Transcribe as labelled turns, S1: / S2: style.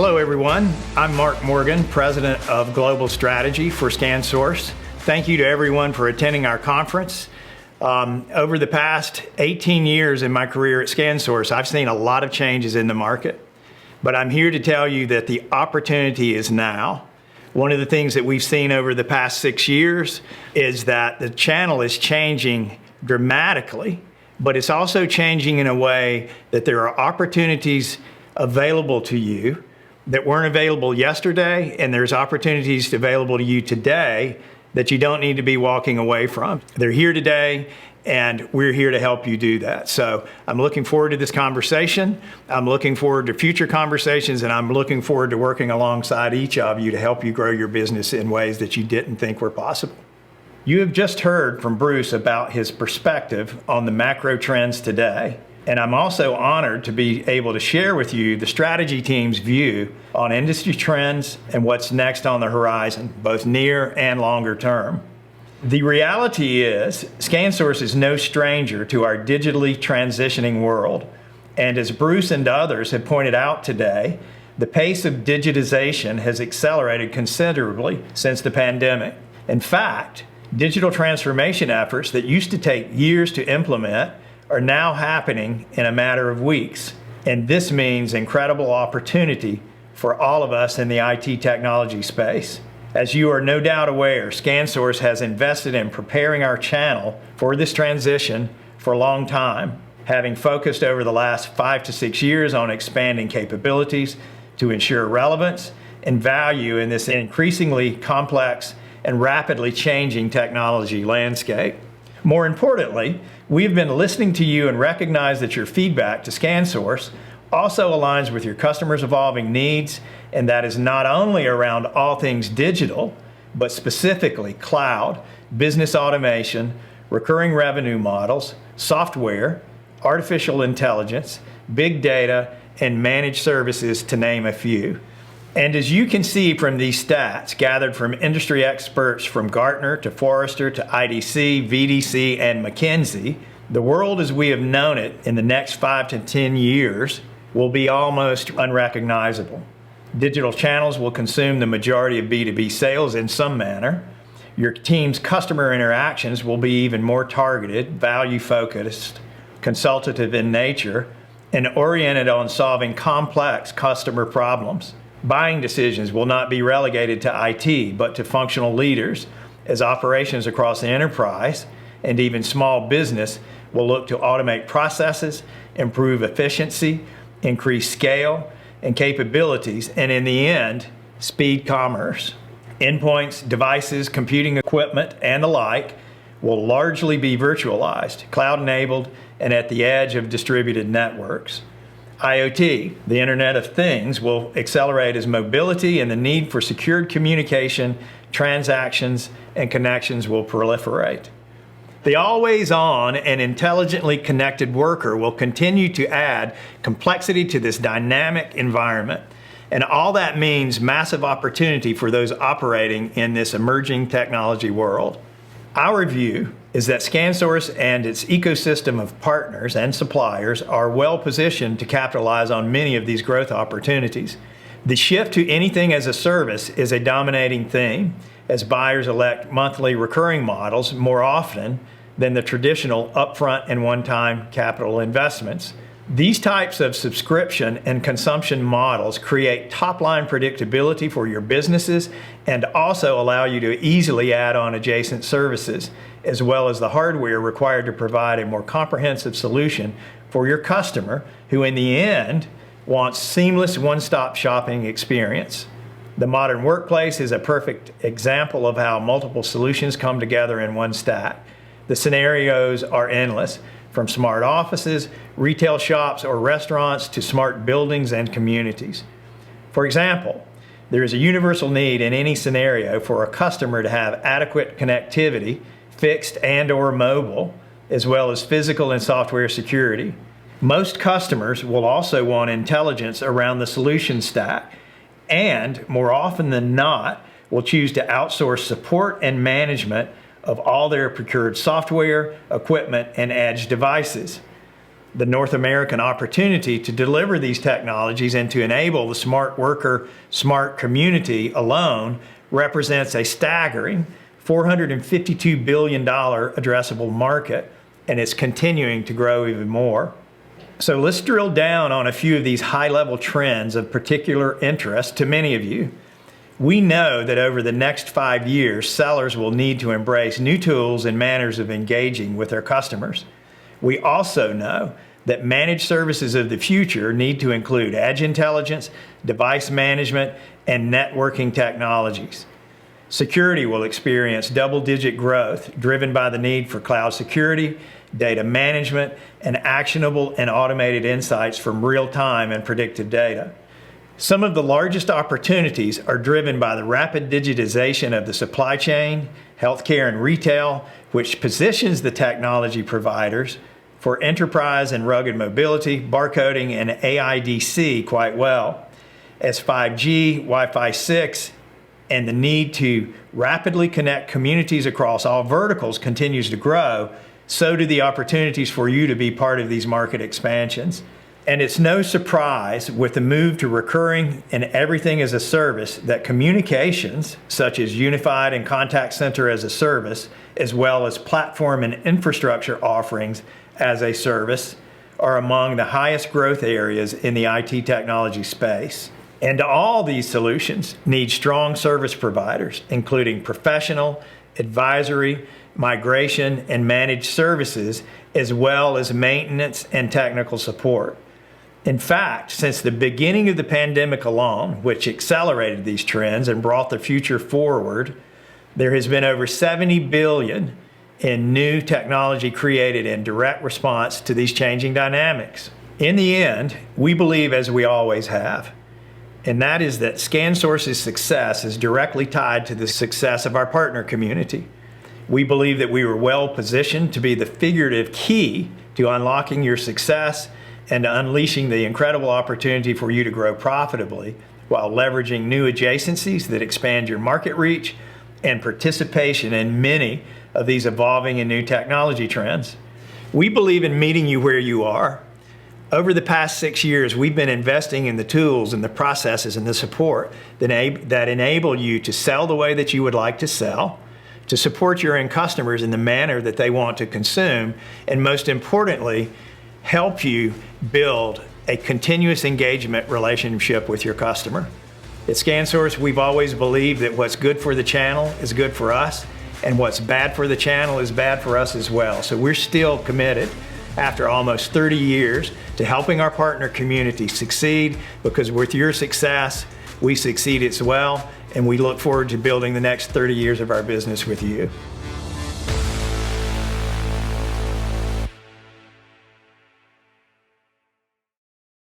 S1: Hello everyone, I'm Mark Morgan, President of Global Strategy for ScanSource. Thank you to everyone for attending our conference. Over the past 18 years in my career at ScanSource, I've seen a lot of changes in the market, but I'm here to tell you that the opportunity is now. One of the things that we've seen over the past 6 years is that the channel is changing dramatically, but it's also changing in a way that there are opportunities available to you that weren't available yesterday, and there's opportunities available to you today that you don't need to be walking away from. They're here today, and we're here to help you do that. So I'm looking forward to this conversation. I'm looking forward to future conversations, and I'm looking forward to working alongside each of you to help you grow your business in ways that you didn't think were possible. You have just heard from Bruce about his perspective on the macro trends today. And I'm also honored to be able to share with you the strategy team's view on industry trends and what's next on the horizon, both near and longer term. The reality is, ScanSource is no stranger to our digitally transitioning world. And as Bruce and others have pointed out today, the pace of digitization has accelerated considerably since the pandemic. In fact, digital transformation efforts that used to take years to implement are now happening in a matter of weeks. And this means incredible opportunity for all of us in the IT technology space. As you are no doubt aware, ScanSource has invested in preparing our channel for this transition for a long time, having focused over the last 5 to 6 years on expanding capabilities to ensure relevance and value in this increasingly complex and rapidly changing technology landscape. More importantly, we've been listening to you and recognize that your feedback to ScanSource also aligns with your customers' evolving needs, and that is not only around all things digital, but specifically cloud, business automation, recurring revenue models, software, artificial intelligence, big data, and managed services, to name a few. And as you can see from these stats gathered from industry experts from Gartner to Forrester to IDC, VDC, and McKinsey, the world as we have known it in the next 5 to 10 years will be almost unrecognizable. Digital channels will consume the majority of B2B sales in some manner. Your team's customer interactions will be even more targeted, value-focused, consultative in nature, and oriented on solving complex customer problems. Buying decisions will not be relegated to IT, but to functional leaders, as operations across the enterprise and even small business will look to automate processes, improve efficiency, increase scale and capabilities, and in the end, speed commerce. Endpoints, devices, computing equipment, and the like will largely be virtualized, cloud-enabled, and at the edge of distributed networks. IoT, the Internet of Things, will accelerate as mobility and the need for secured communication, transactions, and connections will proliferate. The always-on and intelligently connected worker will continue to add complexity to this dynamic environment, and all that means massive opportunity for those operating in this emerging technology world. Our view is that ScanSource and its ecosystem of partners and suppliers are well positioned to capitalize on many of these growth opportunities. The shift to anything as a service is a dominating theme, as buyers elect monthly recurring models more often than the traditional upfront and one-time capital investments. These types of subscription and consumption models create top-line predictability for your businesses and also allow you to easily add on adjacent services, as well as the hardware required to provide a more comprehensive solution for your customer, who in the end wants seamless one-stop shopping experience. The modern workplace is a perfect example of how multiple solutions come together in one stack. The scenarios are endless, from smart offices, retail shops, or restaurants to smart buildings and communities. For example, there is a universal need in any scenario for a customer to have adequate connectivity, fixed and/or mobile, as well as physical and software security. Most customers will also want intelligence around the solution stack, and more often than not, will choose to outsource support and management of all their procured software, equipment, and edge devices. The North American opportunity to deliver these technologies and to enable the smart worker, smart community alone represents a staggering $452 billion addressable market, and it's continuing to grow even more. So let's drill down on a few of these high-level trends of particular interest to many of you. We know that over the next 5 years, sellers will need to embrace new tools and manners of engaging with their customers. We also know that managed services of the future need to include edge intelligence, device management, and networking technologies. Security will experience double-digit growth driven by the need for cloud security, data management, and actionable and automated insights from real-time and predictive data. Some of the largest opportunities are driven by the rapid digitization of the supply chain, healthcare, and retail, which positions the technology providers for enterprise and rugged mobility, barcoding, and AIDC quite well. As 5G, Wi-Fi 6, and the need to rapidly connect communities across all verticals continues to grow, so do the opportunities for you to be part of these market expansions. And it's no surprise with the move to recurring and everything as a service that communications, such as unified and contact center as a service, as well as platform and infrastructure offerings as a service, are among the highest growth areas in the IT technology space. And all these solutions need strong service providers, including professional, advisory, migration, and managed services, as well as maintenance and technical support. In fact, since the beginning of the pandemic alone, which accelerated these trends and brought the future forward, there has been over $70 billion in new technology created in direct response to these changing dynamics. In the end, we believe, as we always have, and that is that ScanSource's success is directly tied to the success of our partner community. We believe that we were well positioned to be the figurative key to unlocking your success and to unleashing the incredible opportunity for you to grow profitably while leveraging new adjacencies that expand your market reach and participation in many of these evolving and new technology trends. We believe in meeting you where you are. Over the past 6 years, we've been investing in the tools and the processes and the support that enable you to sell the way that you would like to sell, to support your end customers in the manner that they want to consume, and most importantly, help you build a continuous engagement relationship with your customer. At ScanSource, we've always believed that what's good for the channel is good for us, and what's bad for the channel is bad for us as well. So we're still committed, after almost 30 years, to helping our partner community succeed, because with your success, we succeed as well, and we look forward to building the next 30 years of our business with you.